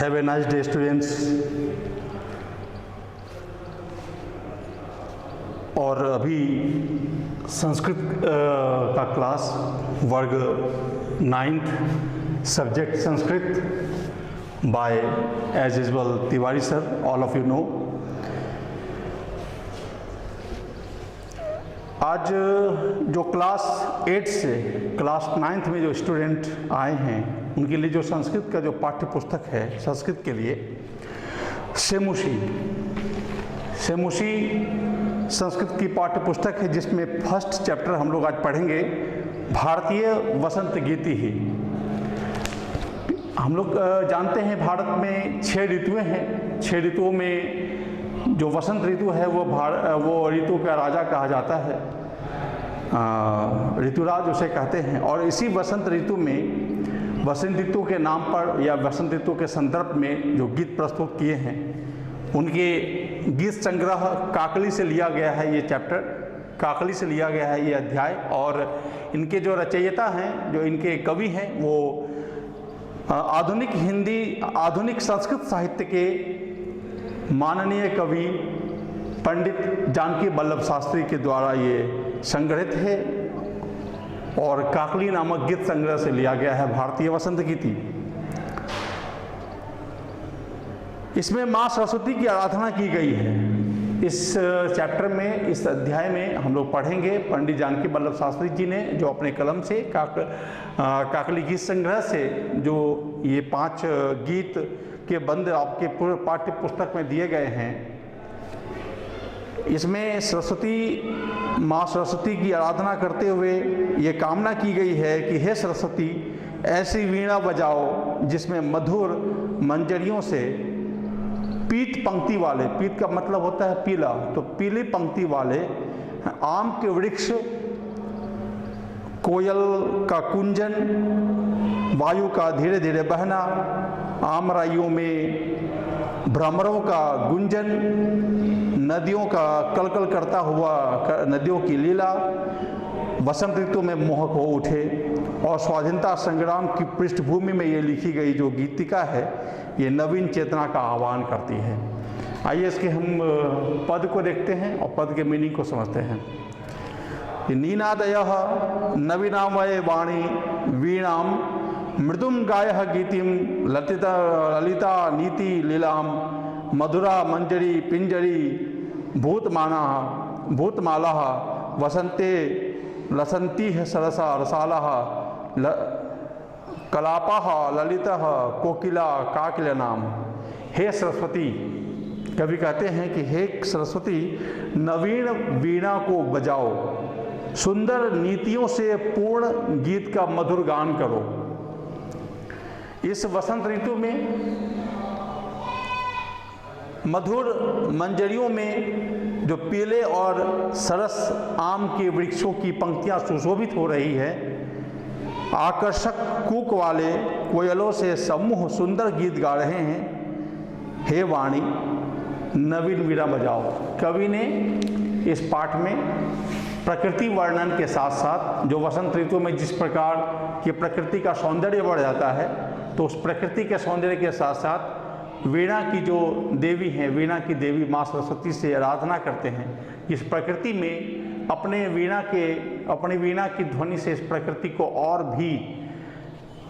Have a nice day students. और अभी संस्कृत का क्लास वर्ग 9th subject Sanskrit bye as usual Tiwari sir, all of you know. आज जो क्लास 8 से क्लास 9th में जो स्टूडेंट आए हैं उनके लिए जो संस्कृत का जो पाठ्य पुस्तक है संस्कृत के लिए सेमुषी संस्कृत की पाठ्य पुस्तक है, जिसमें फर्स्ट चैप्टर हम लोग आज पढ़ेंगे भारतीय वसंत गीति ही। हम लोग जानते हैं भारत में 6 ऋतुएं हैं। 6 ऋतुओं में जो वसंत ऋतु है वो ऋतु का राजा कहा जाता है, ऋतुराज उसे कहते हैं। और इसी वसंत ऋतु में वसंत ऋतु के नाम पर या वसंत ऋतु के संदर्भ में जो गीत प्रस्तुत किए हैं उनके गीत संग्रह काकली से लिया गया है। ये चैप्टर काकली से लिया गया है ये अध्याय। और इनके जो रचयिता हैं, जो इनके कवि हैं, वो आधुनिक संस्कृत साहित्य के माननीय कवि पंडित जानकी वल्लभ शास्त्री के द्वारा ये संग्रहित है और काकली नामक गीत संग्रह से लिया गया है भारतीय वसंत गीति। इसमें माँ सरस्वती की आराधना की गई है। इस चैप्टर में, इस अध्याय में हम लोग पढ़ेंगे पंडित जानकी वल्लभ शास्त्री जी ने जो अपने कलम से काकली गीत संग्रह से जो ये 5 गीत के बंद आपके पूरे पाठ्य पुस्तक में दिए गए हैं, इसमें माँ सरस्वती की आराधना करते हुए ये कामना की गई है कि हे सरस्वती, ऐसी वीणा बजाओ जिसमें मधुर मंजरियों से पीत पंक्ति वाले, पीत का मतलब होता है पीला, तो पीली पंक्ति वाले आम के वृक्ष, कोयल का कुंजन, वायु का धीरे धीरे बहना, आमराइयों में भ्रमरों का गुंजन, नदियों का कलकल करता हुआ नदियों की लीला वसंत ऋतु में मोहक हो उठे। और स्वाधीनता संग्राम की पृष्ठभूमि में ये लिखी गई जो गीतिका है ये नवीन चेतना का आह्वान करती है। आइए इसके हम पद को देखते हैं और पद के मीनिंग को समझते हैं। नीनादयः नवीनामय वाणी वीणाम मृदुम गायः गीतिम ललिता नीति लीलाम मधुरा मंजरी पिंजरी भूतमाला वसंते लसंती सरसा रसालः कलापः ललितः कोकिला काकिल नाम। हे सरस्वती, कवि कहते हैं कि हे सरस्वती, नवीन वीणा को बजाओ, सुंदर नीतियों से पूर्ण गीत का मधुर गान करो। इस वसंत ऋतु में मधुर मंजरियों में जो पीले और सरस आम के वृक्षों की पंक्तियां सुशोभित हो रही है, आकर्षक कूक वाले कोयलों से समूह सुंदर गीत गा रहे हैं। हे वाणी, नवीन वीणा बजाओ। कवि ने इस पाठ में प्रकृति वर्णन के साथ साथ जो वसंत ऋतु में जिस प्रकार की प्रकृति का सौंदर्य बढ़ जाता है, तो उस प्रकृति के सौंदर्य के साथ साथ वीणा की जो देवी हैं, वीणा की देवी माँ सरस्वती से आराधना करते हैं। इस प्रकृति में अपनी वीणा की ध्वनि से इस प्रकृति को और भी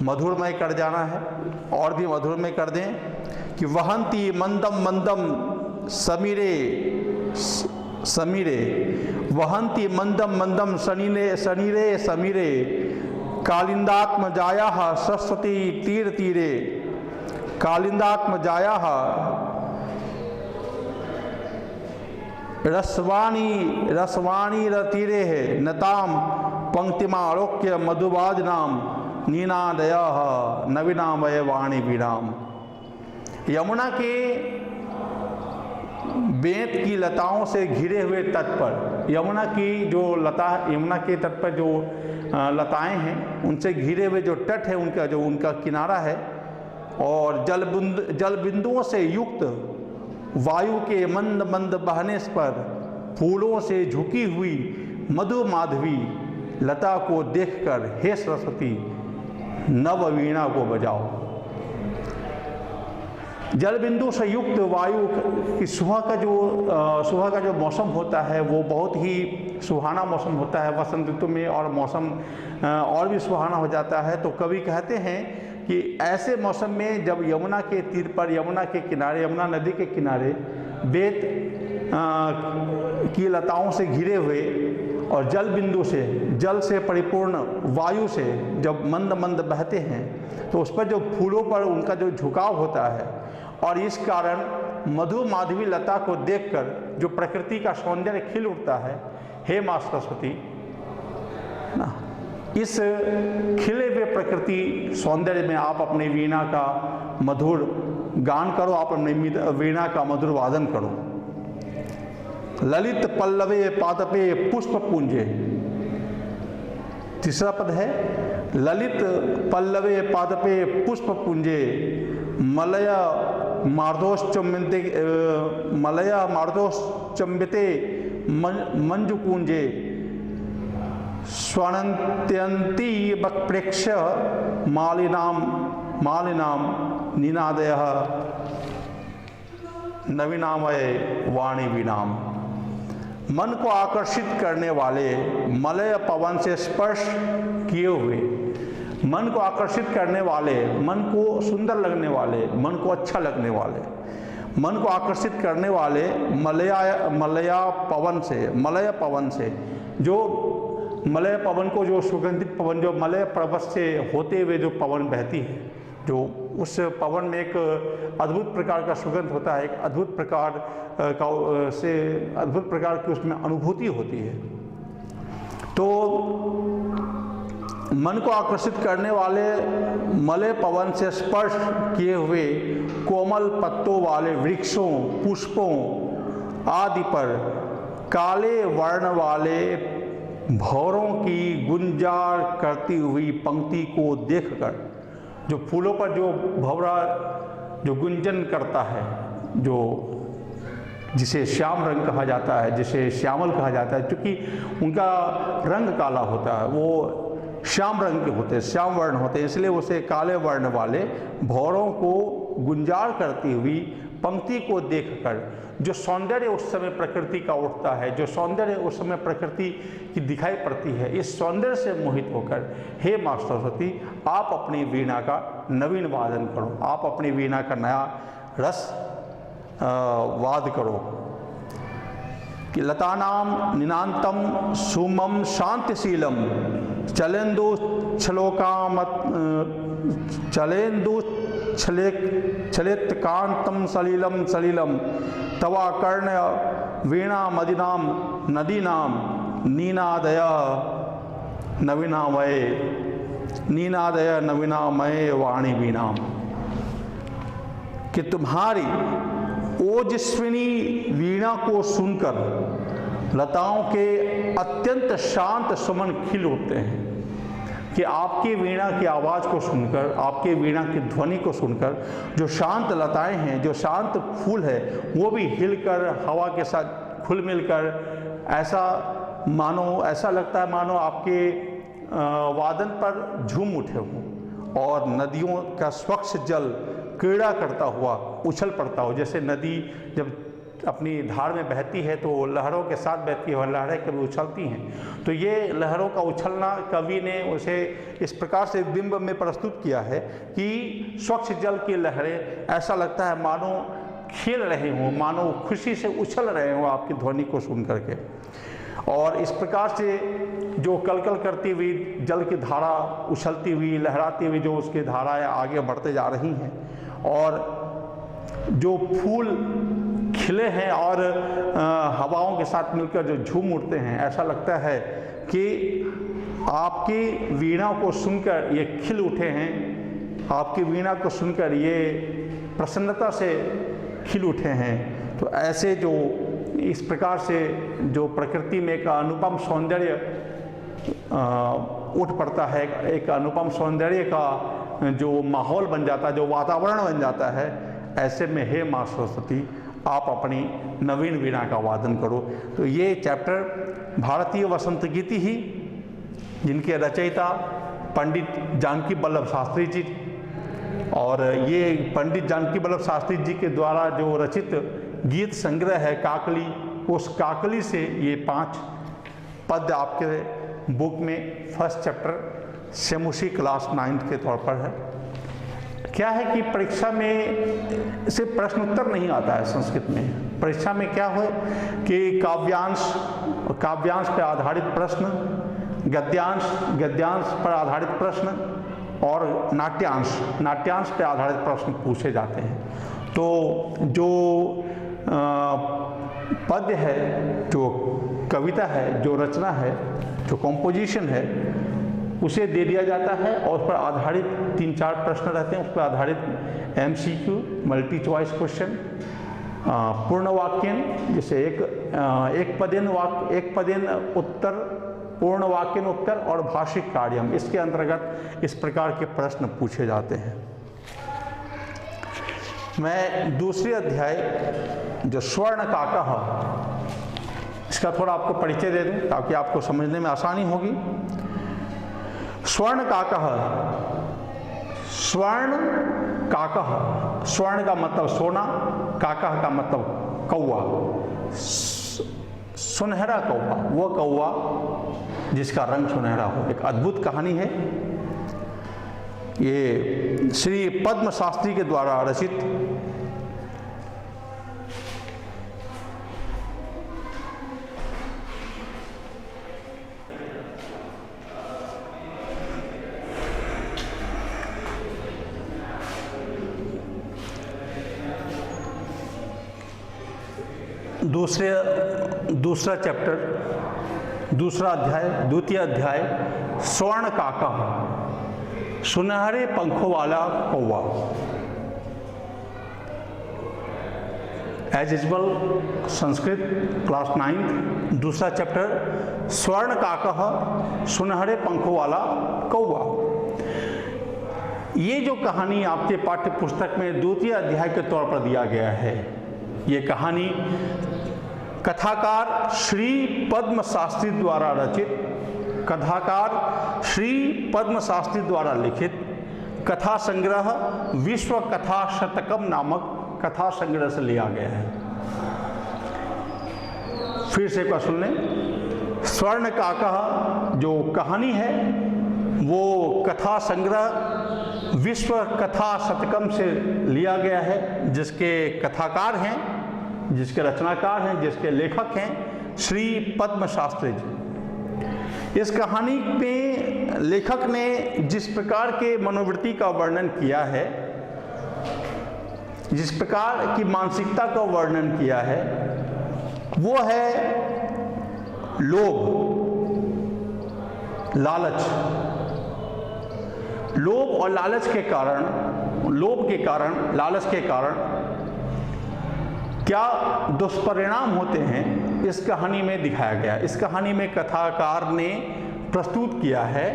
मधुरमय कर जाना है, और भी मधुरमय कर दें कि वहंती मंदम मंदम समीरे वहंती मंदम मंदम समीरे कालिंदात्म जाया सरस्वती तीर तीरे कालिंदात्म जाया रसवाणी रतीरे है नताम पंक्तिमालोक्य मधुबाज नाम नीनादय नवीनामय वाणी वीणाम। यमुना के बेंत की लताओं से घिरे हुए तट पर, यमुना के तट पर जो लताएं हैं उनसे घिरे हुए जो तट है उनका किनारा है, और जल बिंदुओं से युक्त वायु के मंद मंद बहने पर फूलों से झुकी हुई मधु माधवी लता को देखकर हे सरस्वती, नव वीणा को बजाओ। जल बिंदु से युक्त वायु की सुबह का जो मौसम होता है वो बहुत ही सुहाना मौसम होता है वसंत ऋतु में, और मौसम और भी सुहाना हो जाता है। तो कवि कहते हैं कि ऐसे मौसम में जब यमुना के तीर पर, यमुना के किनारे, यमुना नदी के किनारे बेत की लताओं से घिरे हुए और जल बिंदु से, जल से परिपूर्ण वायु से जब मंद मंद बहते हैं तो उस पर जो फूलों पर उनका जो झुकाव होता है, और इस कारण मधु माधवी लता को देखकर जो प्रकृति का सौंदर्य खिल उठता है, हे माँ सरस्वती ना, इस खिले हुए प्रकृति सौंदर्य में आप अपनी वीणा का मधुर गान करो, आप अपनी वीणा का मधुर वादन करो। ललित पल्लवे पादपे पुष्प पुंजे, तीसरा पद है ललित पल्लवे पादपे पुष्प पुंजे, मलया मार्दोश्चम्बिते मंजुकुंजे, स्वर्णत्यंती वक्प्रेक्ष मालिनाम निनादयः नवीनामय वाणी वीणाम। मन को आकर्षित करने वाले मलय पवन से स्पर्श किए हुए, मन को आकर्षित करने वाले, मन को सुंदर लगने वाले, मन को अच्छा लगने वाले, मन को आकर्षित करने वाले मलय पवन से जो मलय पवन को, जो सुगंधित पवन, जो मलय पर्वत से होते हुए जो पवन बहती है, जो उस पवन में एक अद्भुत प्रकार का सुगंध होता है, एक अद्भुत प्रकार अद्भुत प्रकार की उसमें अनुभूति होती है। तो मन को आकर्षित करने वाले मलय पवन से स्पर्श किए हुए कोमल पत्तों वाले वृक्षों, पुष्पों आदि पर काले वर्ण वाले भौरों की गुंजार करती हुई पंक्ति को देखकर, जो फूलों पर जो भौरा जो गुंजन करता है, जो जिसे श्याम रंग कहा जाता है, जिसे श्यामल कहा जाता है, क्योंकि उनका रंग काला होता है, वो श्याम रंग के होते हैं, श्याम वर्ण होते हैं, इसलिए उसे काले वर्ण वाले भौरों को गुंजार करती हुई पंक्ति को देखकर जो सौंदर्य उस समय प्रकृति का उठता है, जो सौंदर्य उस समय प्रकृति की दिखाई पड़ती है, इस सौंदर्य से मोहित होकर हे माँ सरस्वती आप अपनी वीणा का नवीन वादन करो, आप अपनी वीणा का नया रस वाद करो। कि लतानाम निनांतम सुमम शांतिशीलम चलेंदु छलेत्कांतम सलिलम सलिलम तवा कर्ण वीणा मदिनाम नदीनाम नीनादय नवीनामय वाणी वीणाम। कि तुम्हारी ओजस्विनी वीणा को सुनकर लताओं के अत्यंत शांत सुमन खिल उठते हैं। कि आपकी वीणा की आवाज़ को सुनकर, आपके वीणा की ध्वनि को सुनकर जो शांत लताएं हैं, जो शांत फूल है, वो भी हिलकर हवा के साथ घुल मिलकर ऐसा लगता है मानो आपके वादन पर झूम उठे हों, और नदियों का स्वच्छ जल क्रीड़ा करता हुआ उछल पड़ता हो। जैसे नदी जब अपनी धार में बहती है तो लहरों के साथ बहती है और लहरें कभी उछलती हैं, तो ये लहरों का उछलना कवि ने उसे इस प्रकार से बिंब में प्रस्तुत किया है कि स्वच्छ जल की लहरें ऐसा लगता है मानो खेल रहे हों, मानो खुशी से उछल रहे हों आपकी ध्वनि को सुन करके। और इस प्रकार से जो कलकल करती हुई जल की धारा उछलती हुई, लहराती हुई जो उसकी धाराएं आगे बढ़ते जा रही हैं, और जो फूल खिले हैं और हवाओं के साथ मिलकर जो झूम उठते हैं, ऐसा लगता है कि आपकी वीणा को सुनकर ये खिल उठे हैं, आपकी वीणा को सुनकर ये प्रसन्नता से खिल उठे हैं। तो ऐसे जो इस प्रकार से जो प्रकृति में एक अनुपम सौंदर्य उठ पड़ता है, एक अनुपम सौंदर्य का जो माहौल बन जाता है, जो वातावरण बन जाता है, ऐसे में हे माँ सरस्वती आप अपनी नवीन वीणा का वादन करो। तो ये चैप्टर भारतीय वसंत गीति ही, जिनके रचयिता पंडित जानकी वल्लभ शास्त्री जी और ये पंडित जानकी वल्लभ शास्त्री जी के द्वारा जो रचित गीत संग्रह है काकली, उस काकली से ये 5 पद्य आपके बुक में फर्स्ट चैप्टर सेमुसी क्लास 9 के तौर पर है। क्या है कि परीक्षा में से प्रश्न उत्तर नहीं आता है संस्कृत में। परीक्षा में क्या हो कि काव्यांश पर आधारित प्रश्न, गद्यांश पर आधारित प्रश्न और नाट्यांश पर आधारित प्रश्न पूछे जाते हैं। तो जो पद्य है, जो कविता है, जो रचना है, जो कॉम्पोजिशन है, उसे दे दिया जाता है और उस पर आधारित 3-4 प्रश्न रहते हैं। उस पर आधारित MCQ मल्टी चॉइस क्वेश्चन, पूर्ण वाक्यन, जैसे एक पदेन उत्तर, पूर्ण वाक्यन उत्तर और भाषिक कार्यम, इसके अंतर्गत इस प्रकार के प्रश्न पूछे जाते हैं। मैं दूसरे अध्याय जो स्वर्ण काकः, इसका थोड़ा आपको परिचय दे दूं ताकि आपको समझने में आसानी होगी। स्वर्ण काकः, स्वर्ण का मतलब सोना, काकः का मतलब कौवा, सुनहरा कौवा, वो कौवा जिसका रंग सुनहरा हो। एक अद्भुत कहानी है, ये श्री पद्म शास्त्री के द्वारा रचित दूसरा चैप्टर, दूसरा अध्याय, द्वितीय अध्याय, स्वर्ण काकः, सुनहरे पंखों वाला कौवा। एज यूजुअल संस्कृत क्लास 9 दूसरा चैप्टर, स्वर्ण काकः, सुनहरे पंखों वाला कौवा। ये जो कहानी आपके पाठ्य पुस्तक में द्वितीय अध्याय के तौर पर दिया गया है, ये कहानी कथाकार श्री पद्म शास्त्री द्वारा रचित, कथाकार श्री पद्म शास्त्री द्वारा लिखित कथा संग्रह विश्व कथा शतकम नामक कथा संग्रह से लिया गया है। फिर से एक बार सुन लें। स्वर्ण काकः जो कहानी है वो कथा संग्रह विश्व कथा शतकम से लिया गया है, जिसके कथाकार हैं, जिसके रचनाकार हैं, जिसके लेखक हैं श्री पद्म शास्त्री जी। इस कहानी में लेखक ने जिस प्रकार के मनोवृत्ति का वर्णन किया है, जिस प्रकार की मानसिकता का वर्णन किया है, वो है लोभ, लालच। लोभ और लालच के कारण, लालच के कारण क्या दुष्परिणाम होते हैं, इस कहानी में दिखाया गया। इस कहानी में कथाकार ने प्रस्तुत किया है।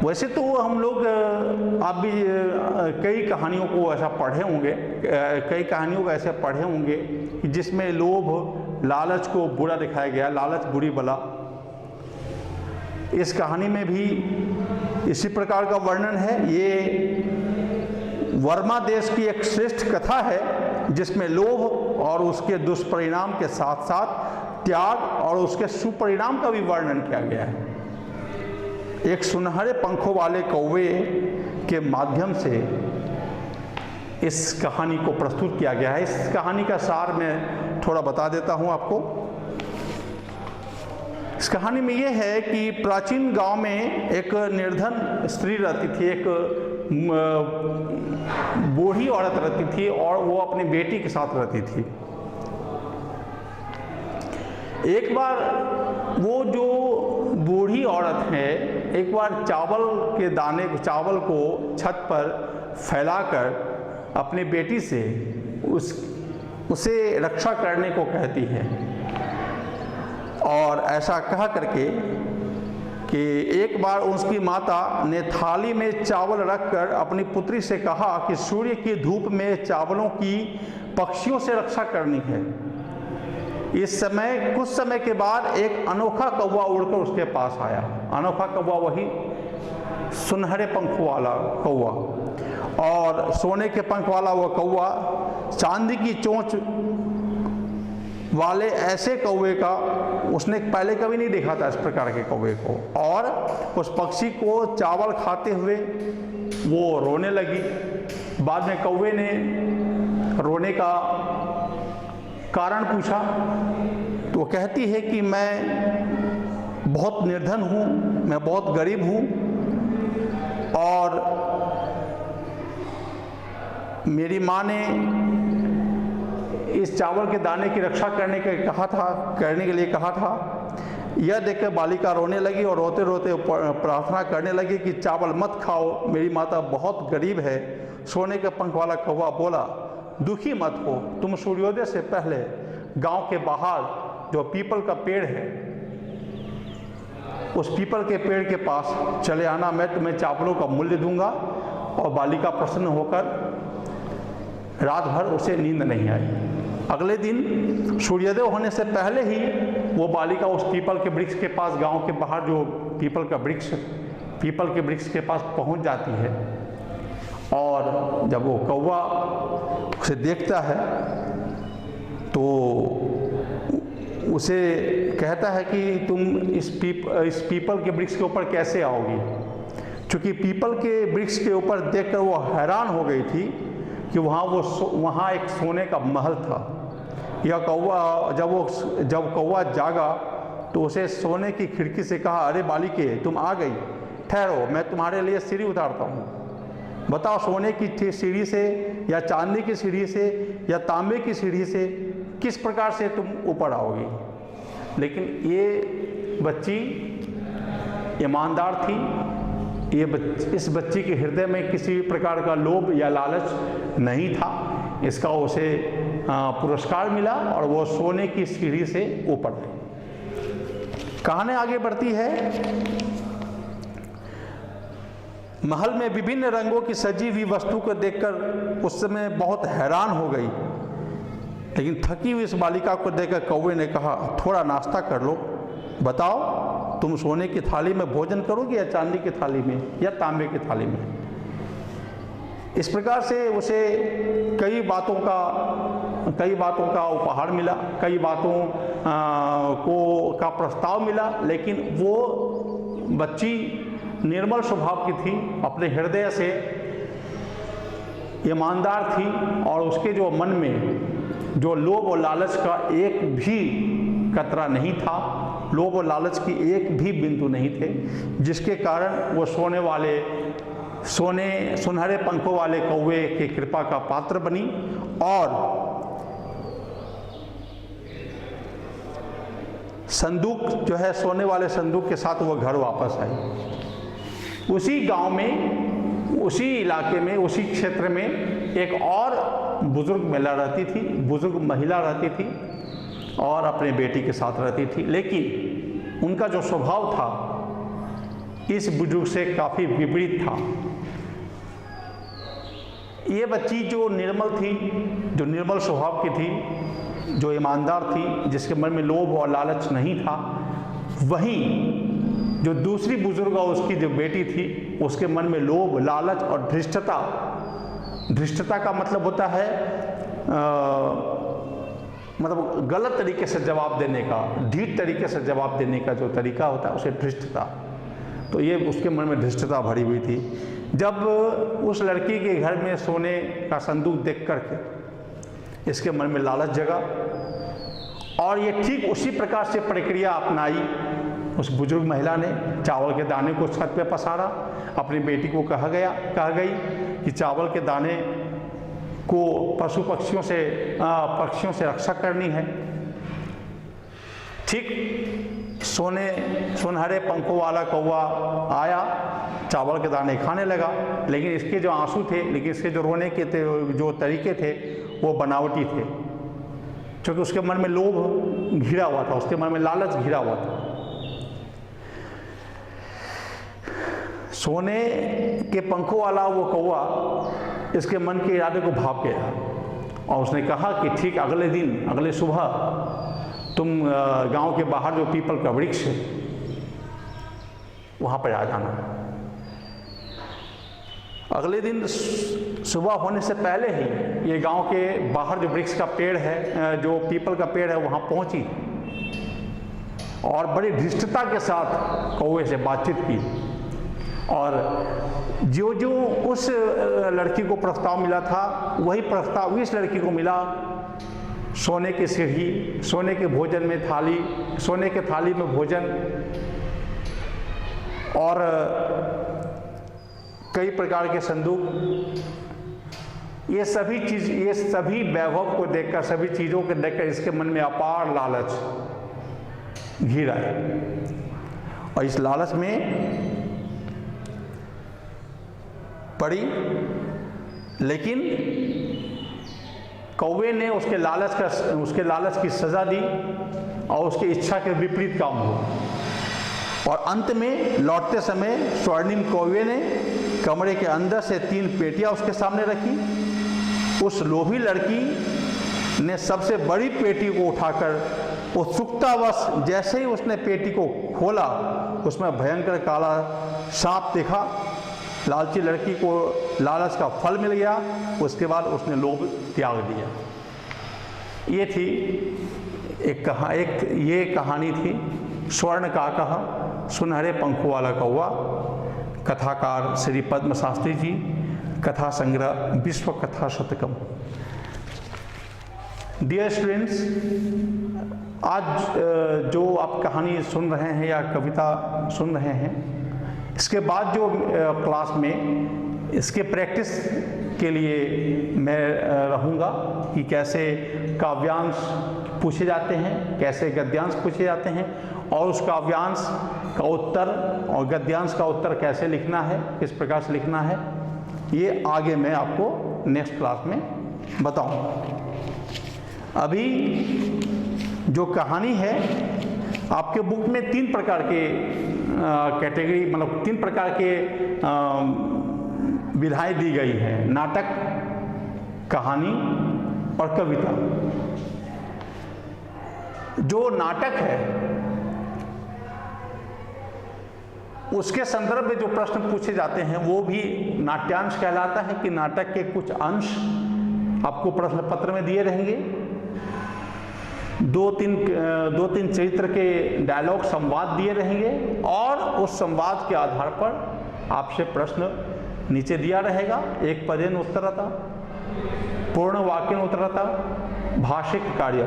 वैसे तो हम लोग, आप भी कई कहानियों को ऐसा पढ़े होंगे, कई कहानियों को ऐसे पढ़े होंगे कि जिसमें लोभ, लालच को बुरा दिखाया गया, लालच बुरी बला। इस कहानी में भी इसी प्रकार का वर्णन है। ये वर्मा देश की एक श्रेष्ठ कथा है जिसमें लोभ और उसके दुष्परिणाम के साथ साथ त्याग और उसके सुपरिणाम का भी वर्णन किया गया है। एक सुनहरे पंखों वाले कौवे के माध्यम से इस कहानी को प्रस्तुत किया गया है। इस कहानी का सार मैं थोड़ा बता देता हूं आपको। इस कहानी में यह है कि प्राचीन गांव में एक निर्धन स्त्री रहती थी, एक बूढ़ी औरत रहती थी और वो अपनी बेटी के साथ रहती थी। एक बार वो जो बूढ़ी औरत है, एक बार चावल को छत पर फैलाकर अपनी बेटी से उसे रक्षा करने को कहती है। और ऐसा कहा करके कि एक बार उसकी माता ने थाली में चावल रखकर अपनी पुत्री से कहा कि सूर्य की धूप में चावलों की पक्षियों से रक्षा करनी है। इस समय कुछ समय के बाद एक अनोखा कौवा उड़कर उसके पास आया। अनोखा कौवा वही सुनहरे पंखों वाला कौवा, और सोने के पंख वाला वो कौवा चांदी की चोंच वाले ऐसे कौवे का उसने पहले कभी नहीं देखा था, इस प्रकार के कौवे को। और उस पक्षी को चावल खाते हुए वो रोने लगी। बाद में कौवे ने रोने का कारण पूछा तो वो कहती है कि मैं बहुत निर्धन हूँ, मैं बहुत गरीब हूँ, और मेरी माँ ने इस चावल के दाने की रक्षा करने के लिए कहा था। यह देखकर बालिका रोने लगी और रोते रोते प्रार्थना करने लगी कि चावल मत खाओ, मेरी माता बहुत गरीब है। सोने के पंख वाला कौवा बोला, दुखी मत हो, तुम सूर्योदय से पहले गांव के बाहर जो पीपल का पेड़ है, उस पीपल के पेड़ के पास चले आना, मैं तुम्हें चावलों का मूल्य दूंगा। और बालिका प्रसन्न होकर रात भर उसे नींद नहीं आई। अगले दिन सूर्योदय होने से पहले ही वो बालिका उस पीपल के वृक्ष के पास, गांव के बाहर जो पीपल के वृक्ष के पास पहुंच जाती है। और जब वो कौवा उसे देखता है तो उसे कहता है कि तुम इस पीपल के वृक्ष के ऊपर कैसे आओगी। चूँकि पीपल के वृक्ष के ऊपर देखकर वो हैरान हो गई थी कि वहाँ एक सोने का महल था। यह कौवा जब कौवा जागा तो उसे सोने की खिड़की से कहा, अरे बालिके तुम आ गई, ठहरो मैं तुम्हारे लिए सीढ़ी उतारता हूँ। बताओ सोने की सीढ़ी से या चांदी की सीढ़ी से या तांबे की सीढ़ी से किस प्रकार से तुम ऊपर आओगी। लेकिन ये बच्ची ईमानदार थी। इस बच्ची के हृदय में किसी प्रकार का लोभ या लालच नहीं था। इसका उसे पुरस्कार मिला और वो सोने की सीढ़ी से ऊपर गई। कहानी आगे बढ़ती है। महल में विभिन्न रंगों की सजी हुई वस्तु को देखकर उस समय बहुत हैरान हो गई। लेकिन थकी हुई इस बालिका को देखकर कौवे ने कहा, थोड़ा नाश्ता कर लो, बताओ तुम सोने की थाली में भोजन करोगे या चांदी की थाली में या तांबे की थाली में। इस प्रकार से उसे कई बातों का उपहार मिला, कई बातों का प्रस्ताव मिला। लेकिन वो बच्ची निर्मल स्वभाव की थी, अपने हृदय से ईमानदार थी, और उसके जो मन में जो लोभ और लालच का एक भी कतरा नहीं था, लोभ और लालच की एक भी बिंदु नहीं थे, जिसके कारण वो सुनहरे पंखों वाले कौवे की कृपा का पात्र बनी और संदूक जो है, सोने वाले संदूक के साथ वो घर वापस आई। उसी गांव में, उसी इलाके में, उसी क्षेत्र में एक और बुजुर्ग महिला रहती थी और अपने बेटी के साथ रहती थी। लेकिन उनका जो स्वभाव था इस बुजुर्ग से काफ़ी विपरीत था। ये बच्ची जो निर्मल स्वभाव की थी, जो ईमानदार थी, जिसके मन में लोभ और लालच नहीं था, वहीं जो दूसरी बुजुर्ग और उसकी जो बेटी थी, उसके मन में लोभ, लालच और धृष्टता का मतलब होता है मतलब गलत तरीके से जवाब देने का, ढीठ तरीके से जवाब देने का जो तरीका होता है उसे धृष्टता। तो ये उसके मन में धृष्टता भरी हुई थी। जब उस लड़की के घर में सोने का संदूक देख करके इसके मन में लालच जगा और ये ठीक उसी प्रकार से प्रक्रिया अपनाई। उस बुजुर्ग महिला ने चावल के दाने को छत पे पसारा, अपनी बेटी को कहा गई कि चावल के दाने को पशु पक्षियों से रक्षा करनी है। ठीक सुनहरे पंखों वाला कौवा आया, चावल के दाने खाने लगा, लेकिन इसके जो आंसू थे, लेकिन इसके जो रोने के जो तरीके थे वो बनावटी थे, क्योंकि उसके मन में लोभ घिरा हुआ था, उसके मन में लालच घिरा हुआ था। सोने के पंखों वाला वो कौवा इसके मन के इरादे को भाप गया और उसने कहा कि ठीक अगले सुबह तुम गांव के बाहर जो पीपल का वृक्ष है वहाँ पर आ जाना। अगले दिन सुबह होने से पहले ही ये गांव के बाहर जो वृक्ष का पेड़ है, जो पीपल का पेड़ है, वहाँ पहुँची और बड़ी धृष्टता के साथ कौवे से बातचीत की। और जो जो उस लड़की को प्रस्ताव मिला था, वही प्रस्ताव इस लड़की को मिला। सोने की सीढ़ी, सोने के भोजन में थाली, सोने के थाली में भोजन और कई प्रकार के संदूक। ये सभी चीज, ये सभी वैभव को देखकर, सभी चीज़ों को देखकर इसके मन में अपार लालच घिर आए और इस लालच में पड़ी। लेकिन कौवे ने उसके लालच की सजा दी और उसकी इच्छा के विपरीत काम हुआ। और अंत में लौटते समय स्वर्णिम कौवे ने कमरे के अंदर से 3 पेटियां उसके सामने रखी। उस लोभी लड़की ने सबसे बड़ी पेटी को उठाकर उत्सुकतावश जैसे ही उसने पेटी को खोला, उसमें भयंकर काला सांप देखा। लालची लड़की को लालच का फल मिल गया। उसके बाद उसने लोभ त्याग दिया। ये थी ये कहानी थी स्वर्ण काका सुनहरे पंखों वाला कौवा। कथाकार श्री पद्म शास्त्री जी, कथा संग्रह विश्व कथा शतकम। डियर स्टूडेंट्स, आज जो आप कहानी सुन रहे हैं या कविता सुन रहे हैं, इसके बाद जो क्लास में इसके प्रैक्टिस के लिए मैं रहूँगा कि कैसे काव्यांश पूछे जाते हैं, कैसे गद्यांश पूछे जाते हैं और उस काव्यांश का उत्तर और गद्यांश का उत्तर कैसे लिखना है, किस प्रकार से लिखना है, ये आगे मैं आपको नेक्स्ट क्लास में बताऊँगा। अभी जो कहानी है, आपके बुक में 3 प्रकार के कैटेगरी, मतलब 3 प्रकार के विधाएं दी गई हैं: नाटक, कहानी और कविता। जो नाटक है उसके संदर्भ में जो प्रश्न पूछे जाते हैं वो भी नाट्यांश कहलाता है कि नाटक के कुछ अंश आपको प्रश्न पत्र में दिए रहेंगे। 2-3 चरित्र के डायलॉग, संवाद दिए रहेंगे और उस संवाद के आधार पर आपसे प्रश्न नीचे दिया रहेगा। एक पदेन उत्तरता, पूर्ण वाक्यन उत्तरता, भाषिक कार्य,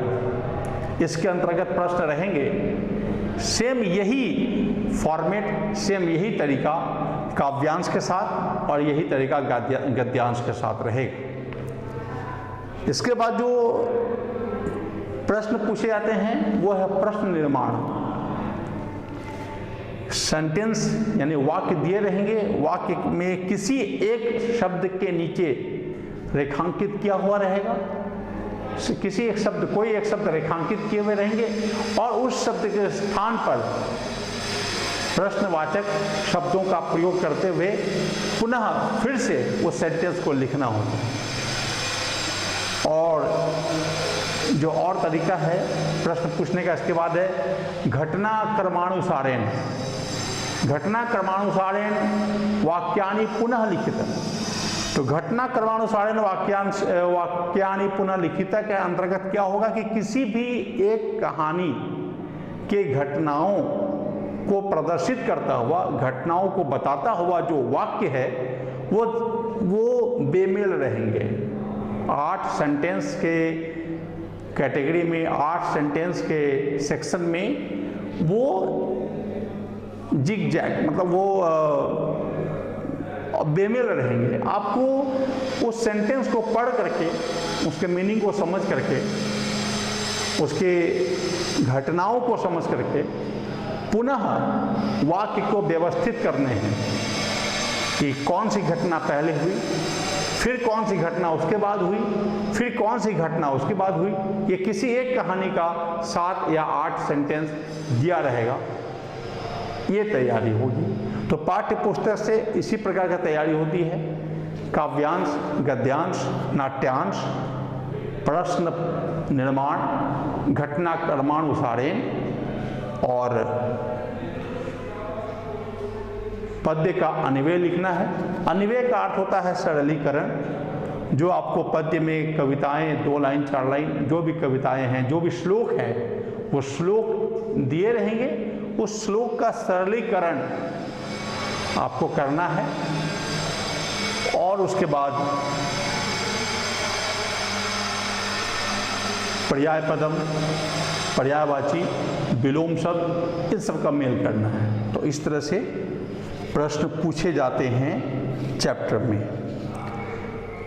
इसके अंतर्गत प्रश्न रहेंगे। सेम यही फॉर्मेट, सेम यही तरीका काव्यांश के साथ और यही तरीका गद्यांश के साथ रहेगा। इसके बाद जो प्रश्न पूछे जाते हैं वो है प्रश्न निर्माण। सेंटेंस यानी वाक्य दिए रहेंगे, वाक्य में किसी एक शब्द के नीचे रेखांकित किया हुआ रहेगा, किसी एक शब्द, कोई एक शब्द रेखांकित किए हुए रहेंगे और उस शब्द के स्थान पर प्रश्नवाचक शब्दों का प्रयोग करते हुए पुनः फिर से उस सेंटेंस को लिखना होगा। और जो और तरीका है प्रश्न पूछने का, इसके बाद है घटना क्रमानुसारेण। घटना क्रमानुसारेण वाक्यानि पुनः लिखित। तो घटना क्रमानुसारेण वाक्यानि पुनः लिखित के अंतर्गत क्या होगा कि किसी भी एक कहानी के घटनाओं को प्रदर्शित करता हुआ, घटनाओं को बताता हुआ जो वाक्य है वो बेमेल रहेंगे। 8 सेंटेंस के कैटेगरी में, 8 सेंटेंस के सेक्शन में वो जिग जैग, मतलब वो बेमेल रहेंगे। आपको उस सेंटेंस को पढ़ करके, उसके मीनिंग को समझ करके, उसके घटनाओं को समझ करके पुनः वाक्य को व्यवस्थित करने हैं कि कौन सी घटना पहले हुई, फिर कौन सी घटना उसके बाद हुई, फिर कौन सी घटना उसके बाद हुई। ये किसी एक कहानी का 7 या 8 सेंटेंस दिया रहेगा, ये तैयारी होगी। तो पाठ्य पुस्तक से इसी प्रकार की तैयारी होती है। काव्यांश, गद्यांश, नाट्यांश, प्रश्न निर्माण, घटना क्रमानुसारेण और पद्य का अन्वय लिखना है। अन्वय का अर्थ होता है सरलीकरण। जो आपको पद्य में कविताएं 2 लाइन 4 लाइन जो भी कविताएं हैं, जो भी श्लोक हैं, वो श्लोक दिए रहेंगे, उस श्लोक का सरलीकरण आपको करना है। और उसके बाद पर्याय पदम, पर्यायवाची, विलोम शब्द, इन सब का मेल करना है। तो इस तरह से प्रश्न पूछे जाते हैं चैप्टर में।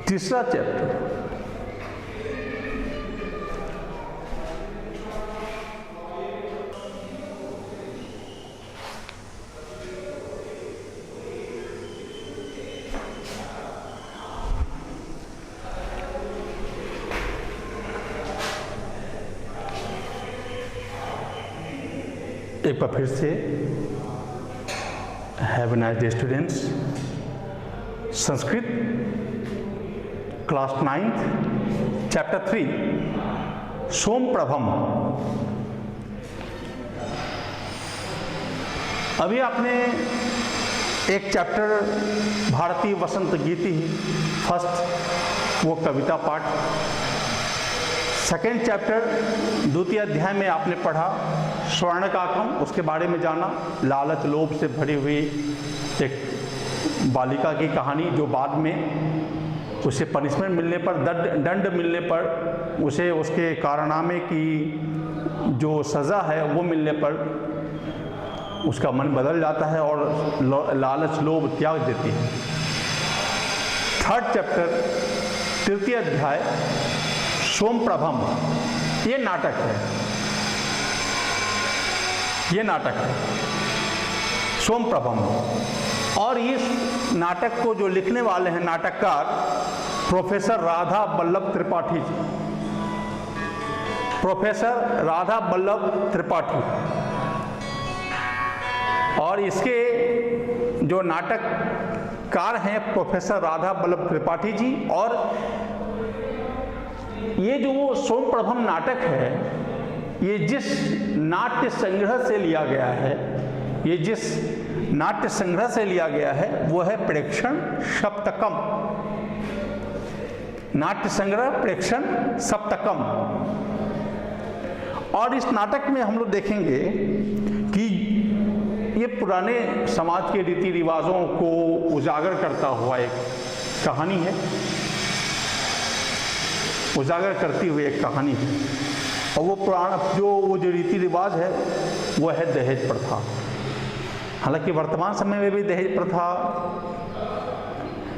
तीसरा चैप्टर एक बार फिर से have a nice day students. Sanskrit class 9th chapter 3 सोमप्रभम। अभी आपने एक चैप्टर भारतीय वसंत गीति फर्स्ट वो कविता पाठ, सेकेंड चैप्टर द्वितीय अध्याय में आपने पढ़ा स्वर्णकाकम, उसके बारे में जाना। लालच लोभ से भरी हुई एक बालिका की कहानी जो बाद में उसे पनिशमेंट मिलने पर, दंड मिलने पर, उसे उसके कारनामे की जो सज़ा है वो मिलने पर उसका मन बदल जाता है और लालच लोभ त्याग देती है। थर्ड चैप्टर तृतीय अध्याय सोमप्रभम, ये नाटक है, ये नाटक है सोमप्रभम। और इस नाटक को जो लिखने वाले हैं नाटककार प्रोफेसर राधा वल्लभ त्रिपाठी जी, प्रोफेसर राधा वल्लभ त्रिपाठी। और इसके जो नाटककार हैं प्रोफेसर राधा वल्लभ त्रिपाठी जी। और ये जो सोमप्रभम नाटक है, ये जिस नाट्य संग्रह से लिया गया है, ये जिस नाट्य संग्रह से लिया गया है वो है प्रेक्षण सप्तकम, नाट्य संग्रह प्रेक्षण सप्तकम। और इस नाटक में हम लोग देखेंगे कि ये पुराने समाज के रीति रिवाजों को उजागर करता हुआ एक कहानी है, उजागर करती हुई एक कहानी है। और वो पुराना वो जो रीति रिवाज है वो है दहेज प्रथा। हालांकि वर्तमान समय में भी दहेज प्रथा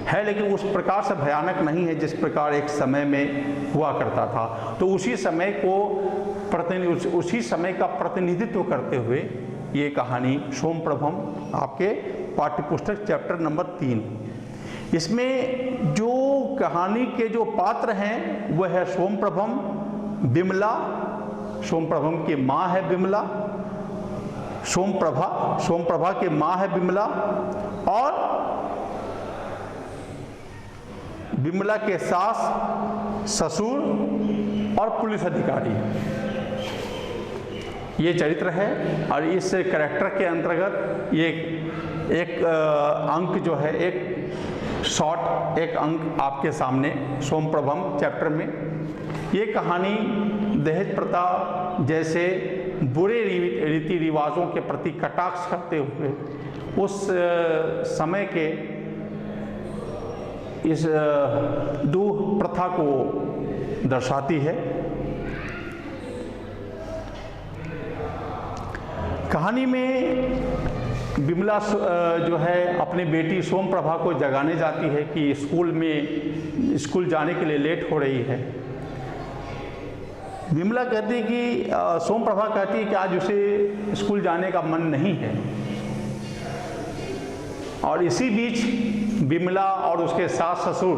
है, लेकिन उस प्रकार से भयानक नहीं है जिस प्रकार एक समय में हुआ करता था। तो उसी समय का प्रतिनिधित्व करते हुए ये कहानी सोमप्रभम आपके पाठ्यपुस्तक चैप्टर नंबर 3। इसमें जो कहानी के जो पात्र हैं वो है सोमप्रभम, विमला, सोमप्रभम की माँ है विमला, सोमप्रभा की माँ है विमला, और विमला के सास, ससुर और पुलिस अधिकारी। ये चरित्र है। और इस कैरेक्टर के अंतर्गत ये एक अंक जो है, एक अंक आपके सामने सोमप्रभम चैप्टर में ये कहानी दहेज प्रथा जैसे बुरे रीति रिवाजों के प्रति कटाक्ष करते हुए उस समय के इस दूह प्रथा को दर्शाती है। कहानी में विमला जो है अपनी बेटी सोमप्रभा को जगाने जाती है कि स्कूल जाने के लिए लेट हो रही है। विमला कहती है कि सोमप्रभा कहती है कि आज उसे स्कूल जाने का मन नहीं है। और इसी बीच विमला और उसके सास ससुर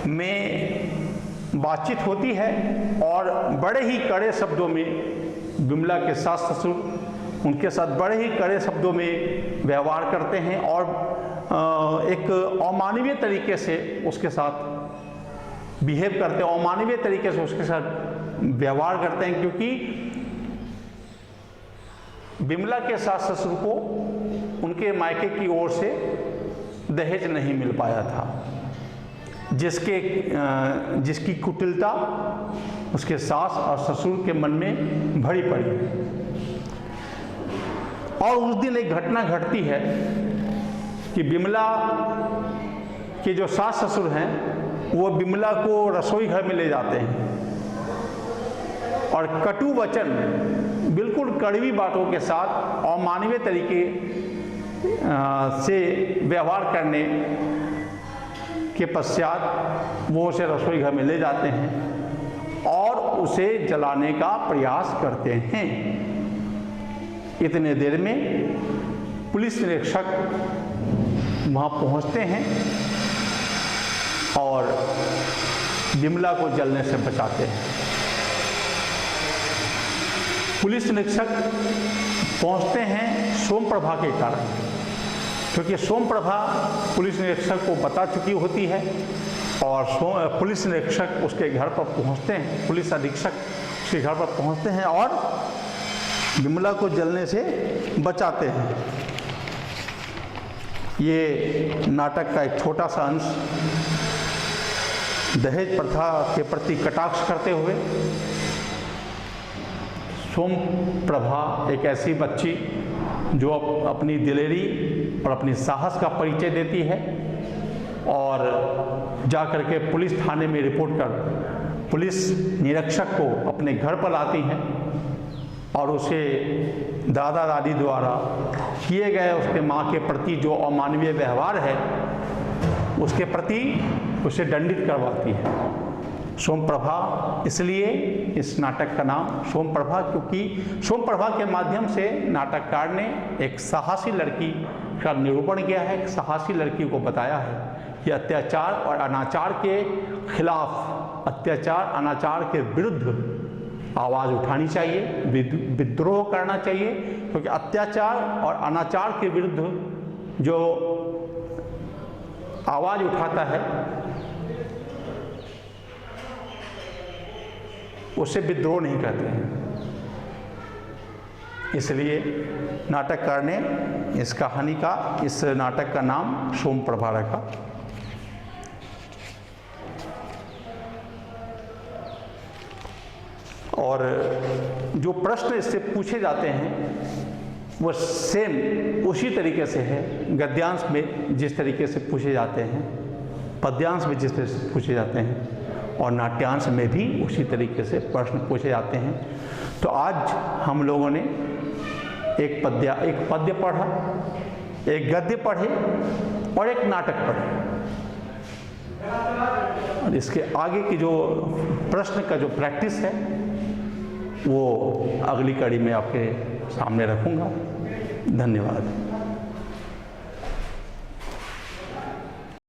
में बातचीत होती है और बड़े ही कड़े शब्दों में विमला के सास ससुर उनके साथ बड़े ही कड़े शब्दों में व्यवहार करते हैं और एक अमानवीय तरीके से उसके साथ बिहेव करते हैं, अमानवीय तरीके से उसके साथ व्यवहार करते हैं, क्योंकि विमला के सास ससुर को उनके मायके की ओर से दहेज नहीं मिल पाया था, जिसकी कुटिलता उसके सास और ससुर के मन में भरी पड़ी। और उस दिन एक घटना घटती है कि विमला के जो सास ससुर हैं वो विमला को रसोई घर में ले जाते हैं और कटु वचन, बिल्कुल कड़वी बातों के साथ अमानवीय तरीके से व्यवहार करने के पश्चात वो उसे रसोई घर में ले जाते हैं और उसे जलाने का प्रयास करते हैं। इतने देर में पुलिस निरीक्षक वहाँ पहुँचते हैं और विमला को जलने से बचाते हैं। पुलिस निरीक्षक पहुँचते हैं सोमप्रभा के कारण, क्योंकि सोमप्रभा पुलिस निरीक्षक को बता चुकी होती है और पुलिस निरीक्षक उसके घर पर पहुंचते हैं, पुलिस अधीक्षक उसके घर पर पहुंचते हैं और विमला को जलने से बचाते हैं। ये नाटक का एक छोटा सा अंश दहेज प्रथा के प्रति कटाक्ष करते हुए सोमप्रभा एक ऐसी बच्ची जो अपनी दिलेरी और अपनी साहस का परिचय देती है और जा कर के पुलिस थाने में रिपोर्ट कर पुलिस निरीक्षक को अपने घर पर लाती हैं और उसे दादा दादी द्वारा किए गए उसके माँ के प्रति जो अमानवीय व्यवहार है उसके प्रति उसे दंडित करवाती है। सोमप्रभा, इसलिए इस नाटक का नाम सोमप्रभा, क्योंकि सोमप्रभा के माध्यम से नाटककार ने एक साहसी लड़की का निरूपण किया है, एक साहसी लड़की को बताया है कि अत्याचार और अनाचार के खिलाफ, अत्याचार अनाचार के विरुद्ध आवाज़ उठानी चाहिए, विद्रोह करना चाहिए, क्योंकि अत्याचार और अनाचार के विरुद्ध जो आवाज़ उठाता है उसे विद्रोह नहीं कहते हैं। इसलिए नाटककार ने इस कहानी का, इस नाटक का नाम सोमप्रभा रखा। और जो प्रश्न इससे पूछे जाते हैं वो सेम उसी तरीके से है, गद्यांश में जिस तरीके से पूछे जाते हैं, पद्यांश में जिस तरह से पूछे जाते हैं और नाट्यांश में भी उसी तरीके से प्रश्न पूछे जाते हैं। तो आज हम लोगों ने एक पद्य पढ़ा, एक गद्य पढ़े और एक नाटक पढ़े। और इसके आगे की जो प्रश्न का जो प्रैक्टिस है वो अगली कड़ी में आपके सामने रखूँगा। धन्यवाद।